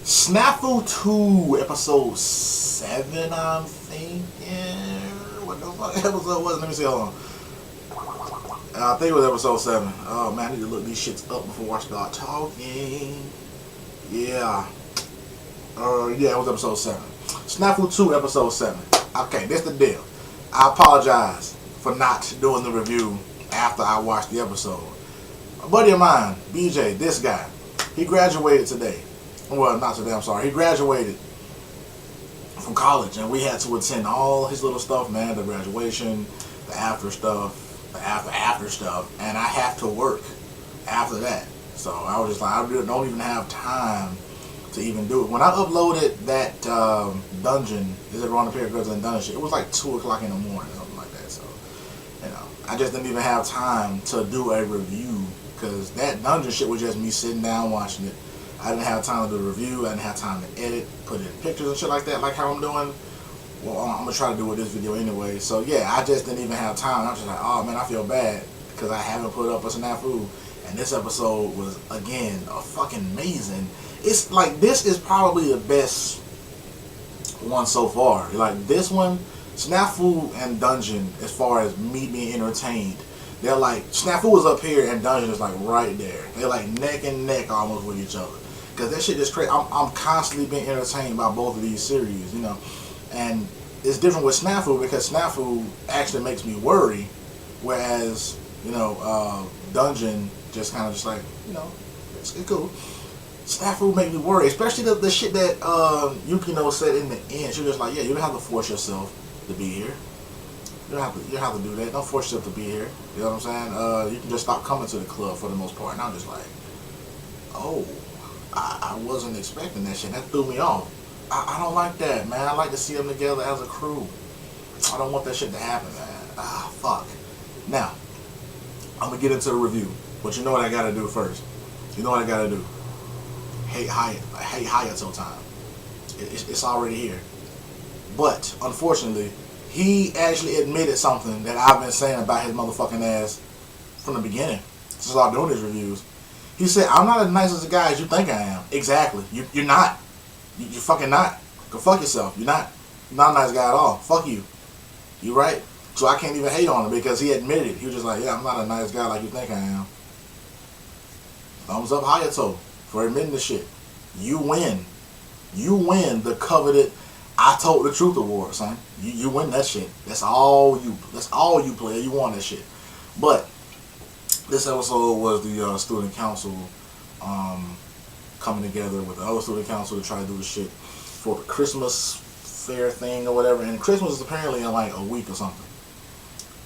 SNAFU 2, episode 7, I'm thinking. What the fuck episode was it? Let me see, hold on. I think it was episode 7. Oh man, I need to look these shits up before I start talking. Yeah. Yeah, it was episode 7. SNAFU 2, episode 7. Okay, this the deal. I apologize for not doing the review after I watched the episode. A buddy of mine, BJ, this guy, he graduated today. Well, not today, I'm sorry. He graduated from college, and we had to attend all his little stuff, man. The graduation, the after stuff, the after stuff, and I have to work after that. So I was just like, I don't even have time to even do it. When I uploaded that dungeon, is it wrong to pick girls in dungeon? It was like 2 o'clock in the morning, something like that. So, you know, I just didn't even have time to do a review because that dungeon shit was just me sitting down watching it. I didn't have time to do a review. I didn't have time to edit, put in pictures and shit like that, like how I'm doing. Well, I'm going to try to do with this video anyway. So, yeah, I just didn't even have time. I'm just like, oh, man, I feel bad because I haven't put up a SNAFU. And this episode was, again, a fucking amazing. It's like, this is probably the best one so far. Like, this one, SNAFU and Dungeon, as far as me being entertained, they're like, SNAFU is up here and Dungeon is like right there. They're like neck and neck almost with each other. Because that shit is crazy. I'm constantly being entertained by both of these series, you know. And it's different with SNAFU because SNAFU actually makes me worry. Whereas, you know, Dungeon just kind of just like, you know, it's cool. SNAFU make me worry. Especially the shit that Yukino said in the end. She was just like, yeah, you don't have to force yourself to be here. You don't have to do that. Don't force yourself to be here. You know what I'm saying? You can just stop coming to the club for the most part. And I'm just like, oh, I wasn't expecting that shit. That threw me off. I don't like that, man. I like to see them together as a crew. I don't want that shit to happen, man. Ah, fuck. Now, I'm going to get into the review. But you know what I got to do first. You know what I got to do. Hate Hayato time. It's already here. But, unfortunately, he actually admitted something that I've been saying about his motherfucking ass from the beginning. Since I started doing his reviews. He said, I'm not as nice as a guy as you think I am. Exactly. You're not. You're fucking not. Go fuck yourself. You're not a nice guy at all. Fuck you. You right? So I can't even hate on him because he admitted it. He was just like, yeah, I'm not a nice guy like you think I am. Thumbs up Hayato for admitting the shit. You win. You win the coveted I Told the Truth award, son. You win that shit. That's all you player. You won that shit. But this episode was the student council coming together with the other student council to try to do the shit for the Christmas fair thing or whatever. And Christmas is apparently in like a week or something.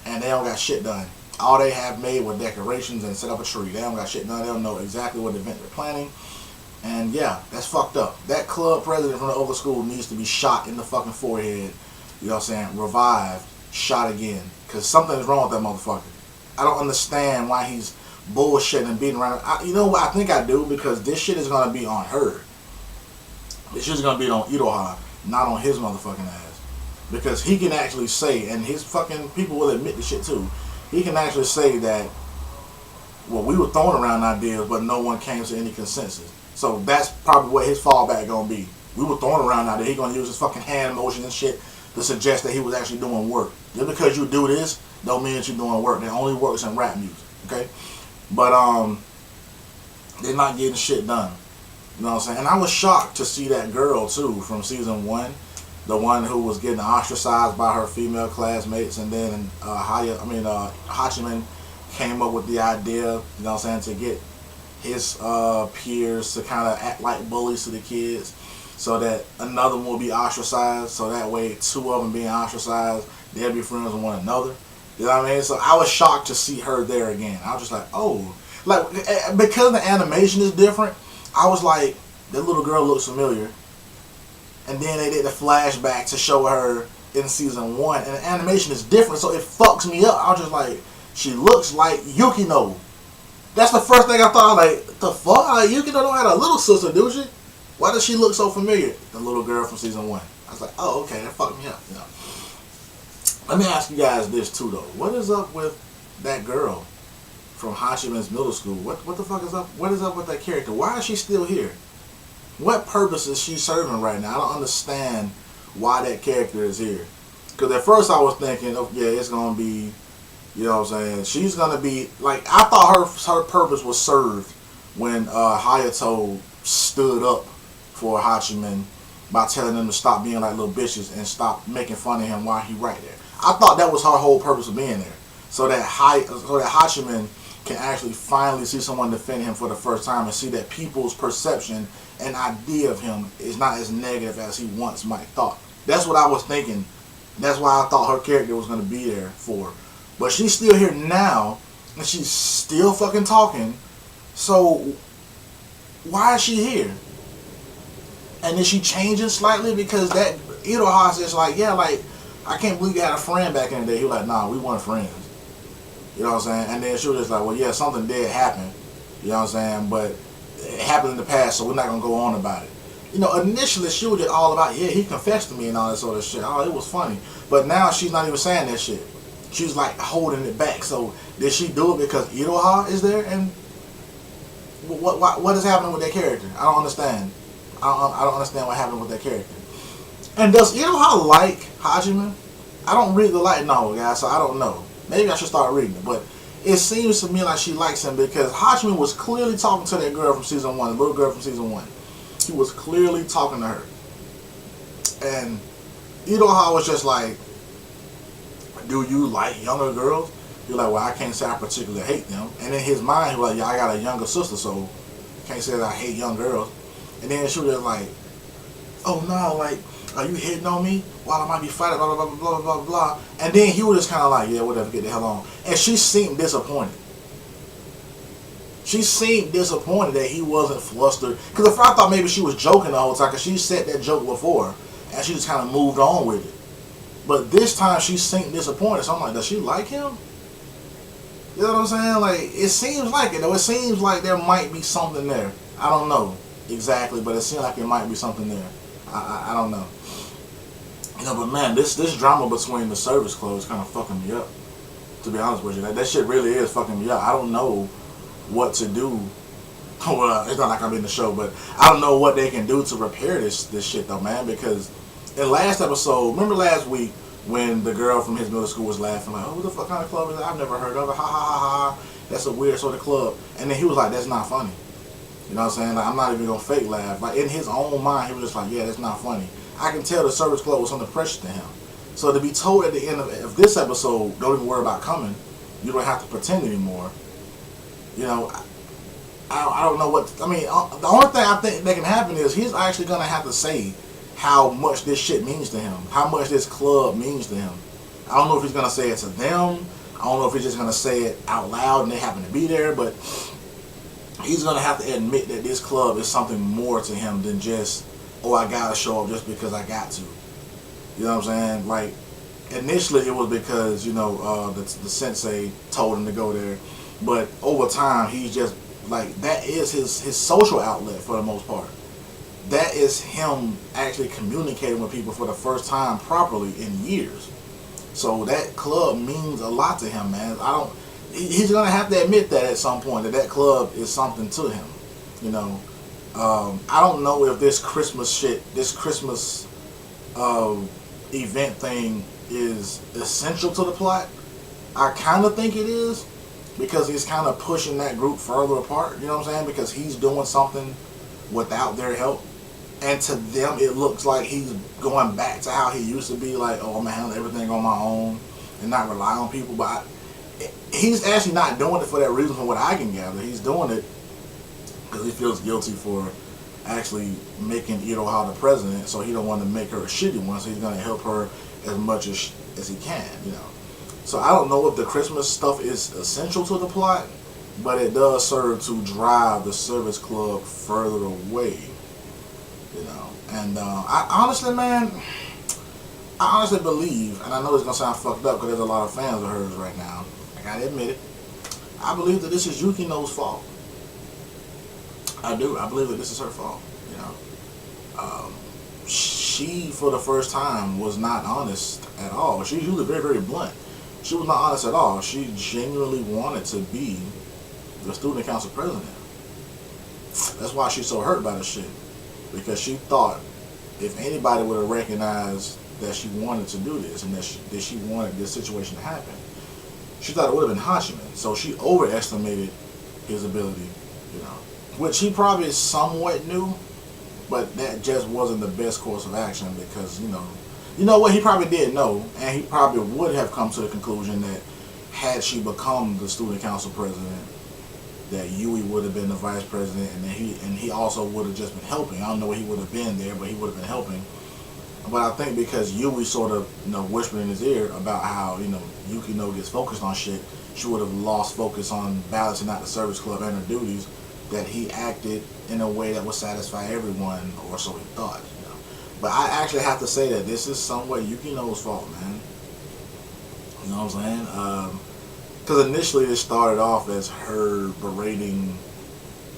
And they don't got shit done. All they have made were decorations and set up a tree. They don't got shit done. They don't know exactly what event they're planning. And yeah, that's fucked up. That club president from the other school needs to be shot in the fucking forehead. You know what I'm saying? Revived, shot again. Because something is wrong with that motherfucker. I don't understand why he's bullshitting and beating around. You know what I think I do? Because this shit is going to be on her. This shit is going to be on Iroha, not on his motherfucking ass. Because he can actually say, and his fucking people will admit the shit too, he can actually say that, well, we were throwing around ideas, but no one came to any consensus. So that's probably what his fallback going to be. We were throwing around ideas. He's going to use his fucking hand motion and shit to suggest that he was actually doing work. Just because you do this, don't mean that you're doing work. That only works in rap music, okay? But, they're not getting shit done. You know what I'm saying? And I was shocked to see that girl, too, from season 1. The one who was getting ostracized by her female classmates. And then Hachiman came up with the idea, you know what I'm saying, to get his peers to kind of act like bullies to the kids. So that another one will be ostracized. So that way, 2 of them being ostracized, they'll be friends with one another. You know what I mean? So I was shocked to see her there again. I was just like, oh. Like, because the animation is different, I was like, that little girl looks familiar. And then they did the flashback to show her in season 1. And the animation is different, so it fucks me up. I was just like, she looks like Yukino. That's the first thing I thought. Like, the fuck? Like, Yukino don't have a little sister, do she? Why does she look so familiar? The little girl from season 1. I was like, oh, okay, that fucked me up. You know. Let me ask you guys this too, though. What is up with that girl from Hachiman's middle school? What the fuck is up? What is up with that character? Why is she still here? What purpose is she serving right now? I don't understand why that character is here. Because at first I was thinking, oh yeah, it's gonna be, you know what I'm saying? She's gonna be like, I thought her purpose was served when Hayato stood up for Hachiman by telling them to stop being like little bitches and stop making fun of him while he right there. I thought that was her whole purpose of being there, so that Hachiman can actually finally see someone defend him for the first time and see that people's perception and idea of him is not as negative as he once might thought. That's what I was thinking. That's why I thought her character was going to be there for. But she's still here now, and she's still fucking talking. So why is she here? And is she changing slightly? Because that Iroha is like, yeah, like, I can't believe you had a friend back in the day. He was like, nah, we weren't friends. You know what I'm saying? And then she was just like, well, yeah, something did happen. You know what I'm saying? But it happened in the past, so we're not going to go on about it. You know, initially she was just all about, yeah, he confessed to me and all that sort of shit. Oh, it was funny. But now she's not even saying that shit. She's like holding it back. So did she do it because Iroha is there? And what is happening with that character? I don't understand. I don't understand what happened with that character. And does Iroha like Hajime? I don't read the light novel, guys, so I don't know. Maybe I should start reading it. But it seems to me like she likes him because Hajime was clearly talking to that girl from season 1, the little girl from season 1. He was clearly talking to her. And Iroha was just like, do you like younger girls? You're like, well, I can't say I particularly hate them. And in his mind, he was like, yeah, I got a younger sister, so can't say that I hate young girls. And then she was just like, oh no, like, are you hitting on me while I might be fighting, blah, blah, blah, blah, blah, blah, blah. And then he was just kind of like, yeah, whatever, get the hell on. And she seemed disappointed. She seemed disappointed that he wasn't flustered. Because if I thought maybe she was joking the whole time, because she said that joke before, and she just kind of moved on with it. But this time she seemed disappointed. So I'm like, does she like him? You know what I'm saying? Like, it seems like it, though. It seems like there might be something there. I don't know exactly, but it seems like there might be something there. I don't know. You know, but man, this drama between the service club is kind of fucking me up. To be honest with you, that shit really is fucking me up. I don't know what to do. Well, it's not like I'm in the show, but I don't know what they can do to repair this shit though, man. Because in last episode, remember last week when the girl from his middle school was laughing like, "Oh, what the fuck kind of club is that? I've never heard of it. Ha ha ha ha. That's a weird sort of club." And then he was like, "That's not funny." You know what I'm saying? Like, I'm not even gonna fake laugh. Like, in his own mind, he was just like, "Yeah, that's not funny." I can tell the service club was under pressure to him. So to be told at the end of this episode, don't even worry about coming, you don't have to pretend anymore. You know, I don't know what, I mean, the only thing I think that can happen is he's actually going to have to say how much this shit means to him, how much this club means to him. I don't know if he's going to say it to them, I don't know if he's just going to say it out loud and they happen to be there, but he's going to have to admit that this club is something more to him than just, oh, I got to show up just because I got to. You know what I'm saying? Like, initially it was because, you know, the sensei told him to go there. But over time, he's just, like, that is his social outlet for the most part. That is him actually communicating with people for the first time properly in years. So that club means a lot to him, man. He's going to have to admit that at some point, that club is something to him, you know. I don't know if this Christmas shit, this Christmas event thing is essential to the plot. I kind of think it is, because he's kind of pushing that group further apart, you know what I'm saying? Because he's doing something without their help. And to them, it looks like he's going back to how he used to be, like, oh, I'm going to handle everything on my own and not rely on people. But he's actually not doing it for that reason, from what I can gather. He's doing it because he feels guilty for actually making Iroha the president, so he don't want to make her a shitty one, so he's going to help her as much as he can, you know. So I don't know if the Christmas stuff is essential to the plot, but it does serve to drive the service club further away, you know. And I honestly, man, I honestly believe, and I know it's going to sound fucked up because there's a lot of fans of hers right now, I gotta admit it, I believe that this is Yukino's fault. I do. I believe that this is her fault, you know. She, for the first time, was not honest at all. She's usually very, very blunt. She was not honest at all. She genuinely wanted to be the student council president. That's why she's so hurt by this shit. because she thought if anybody would have recognized that she wanted to do this and that she wanted this situation to happen, she thought it would have been Hachiman. So she overestimated his ability, you know, which he probably somewhat knew, but that just wasn't the best course of action because, you know what, he probably did know, and he probably would have come to the conclusion that had she become the student council president, that Yui would have been the vice president, and he also would have just been helping. I don't know what he would have been there, but he would have been helping. But I think because Yui sort of, whispered in his ear about how, Yukino gets focused on shit, she would have lost focus on balancing out the service club and her duties, that he acted in a way that would satisfy everyone, or so he thought, But I actually have to say that this is somewhat Yukino's fault, man. You know what I'm saying? Because initially it started off as her berating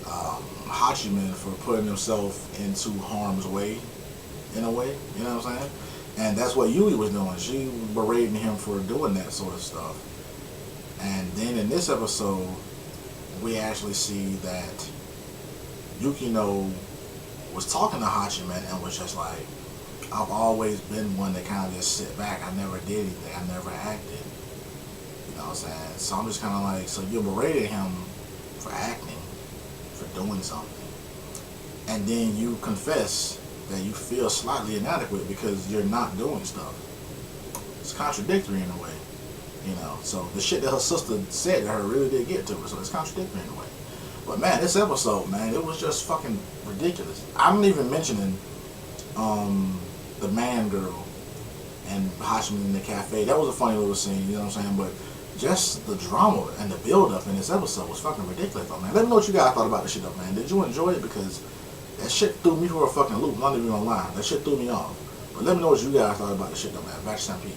Hachiman for putting himself into harm's way, in a way, you know what I'm saying? And that's what Yui was doing. She was berating him for doing that sort of stuff. And then in this episode, we actually see that Yukino was talking to Hachiman and was just like, I've always been one that kind of just sit back. I never did anything. I never acted. You know what I'm saying? So I'm just kind of like, so you're berating him for acting, for doing something. And then you confess that you feel slightly inadequate because you're not doing stuff. It's contradictory in a way. So the shit that her sister said to her really did get to her, so it's contradictory in a way. But man, this episode, man, it was just fucking ridiculous. I'm even mentioning the man girl and Hachiman in the cafe. That was a funny little scene, you know what I'm saying? But just the drama and the build-up in this episode was fucking ridiculous, though, man. Let me know what you guys thought about this shit, though, man. Did you enjoy it? Because that shit threw me for a fucking loop. I'm not even gonna lie. That shit threw me off. But let me know what you guys thought about this shit, though, man. Back to Stampede.